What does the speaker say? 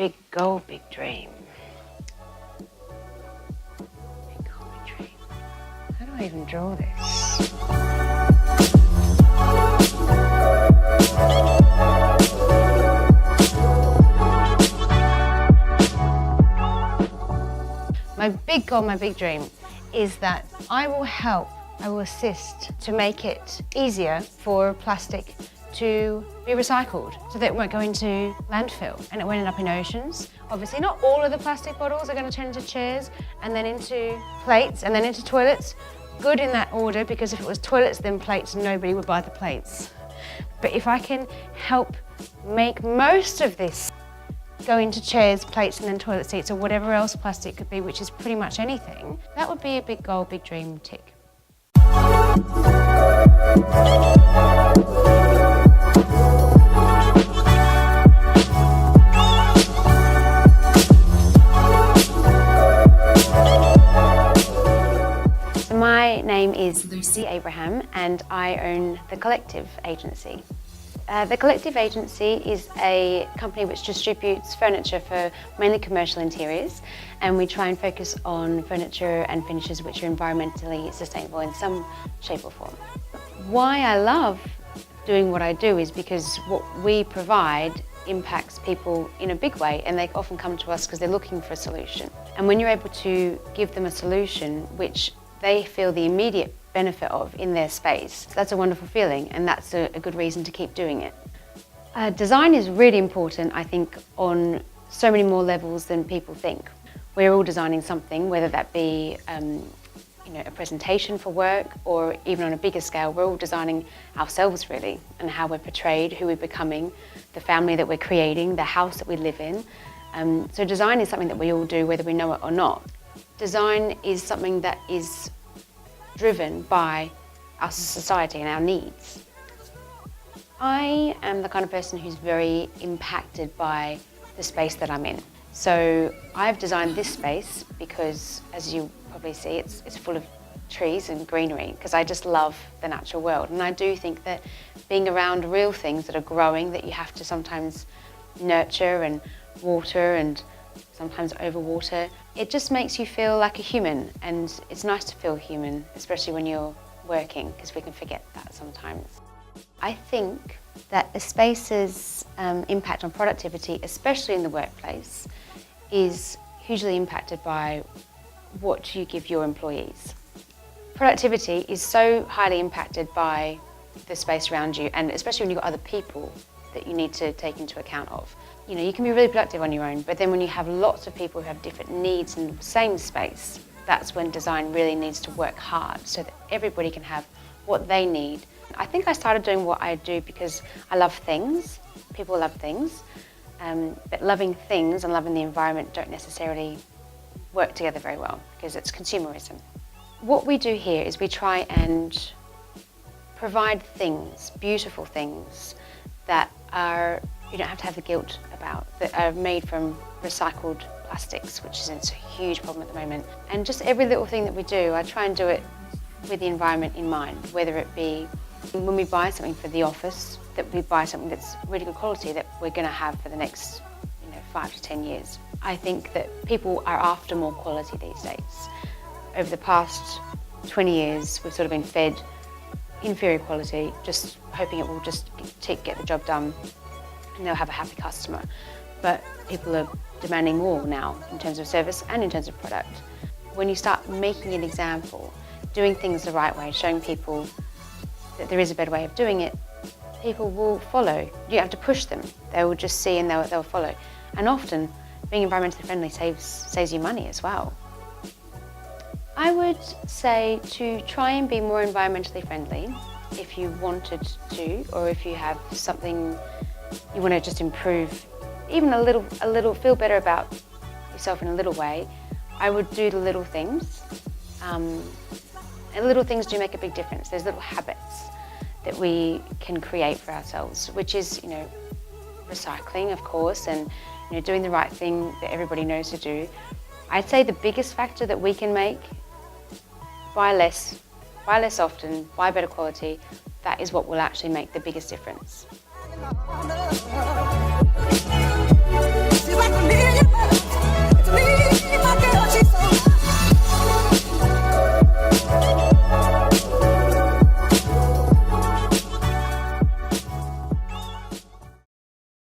Big goal, big dream. Big goal, big dream. How do I even draw this? My big goal, my big dream is that I will assist to make it easier for plastic to be recycled so that it won't go into landfill and it won't end up in oceans. Obviously not all of the plastic bottles are going to turn into chairs and then into plates and then into toilets. Good in that order, because if it was toilets then plates, nobody would buy the plates. But if I can help make most of this go into chairs, plates and then toilet seats or whatever else plastic could be, which is pretty much anything, that would be a big goal, big dream tick. So my name is Lucy Abraham and I own The Collective Agency. The Collective Agency is a company which distributes furniture for mainly commercial interiors, and we try and focus on furniture and finishes which are environmentally sustainable in some shape or form. Why I love doing what I do is because what we provide impacts people in a big way, and they often come to us because they're looking for a solution. And when you're able to give them a solution which they feel the immediate benefit of in their space, that's a wonderful feeling, and that's a good reason to keep doing it. Design is really important, I think, on so many more levels than people think. We're all designing something, whether that be a presentation for work, or even on a bigger scale, we're all designing ourselves really, and how we're portrayed, who we're becoming, the family that we're creating, the house that we live in. So design is something that we all do, whether we know it or not. Design is something that is driven by our society and our needs. I am the kind of person who's very impacted by the space that I'm in. So I've designed this space because, as you probably see, it's full of trees and greenery, because I just love the natural world. And I do think that being around real things that are growing, that you have to sometimes nurture and water and sometimes overwater, it just makes you feel like a human, and it's nice to feel human, especially when you're working, because we can forget that sometimes. I think that a space's impact on productivity, especially in the workplace, is hugely impacted by what you give your employees. Productivity is so highly impacted by the space around you, and especially when you've got other people that you need to take into account of. You know, you can be really productive on your own, but then when you have lots of people who have different needs in the same space, that's when design really needs to work hard so that everybody can have what they need. I think I started doing what I do because I love things. People love things, but loving things and loving the environment don't necessarily work together very well because it's consumerism. What we do here is we try and provide things, beautiful things, that you don't have to have the guilt about, that are made from recycled plastics, which is a huge problem at the moment. And just every little thing that we do, I try and do it with the environment in mind, whether it be when we buy something for the office, that we buy something that's really good quality that we're going to have for the next 5 to 10 years. I think that people are after more quality these days. Over the past 20 years, we've sort of been fed inferior quality, just hoping it will just get the job done and they'll have a happy customer. But people are demanding more now in terms of service and in terms of product. When you start making an example, doing things the right way, showing people that there is a better way of doing it, people will follow. You don't have to push them. They will just see and they'll follow. And often, being environmentally friendly saves you money as well. I would say to try and be more environmentally friendly if you wanted to, or if you have something you want to just improve, even a little, feel better about yourself in a little way. I would do the little things, and little things do make a big difference. There's little habits that we can create for ourselves, which is, recycling, of course, and doing the right thing that everybody knows to do. I'd say the biggest factor that we can make: buy less often, buy better quality. That is what will actually make the biggest difference.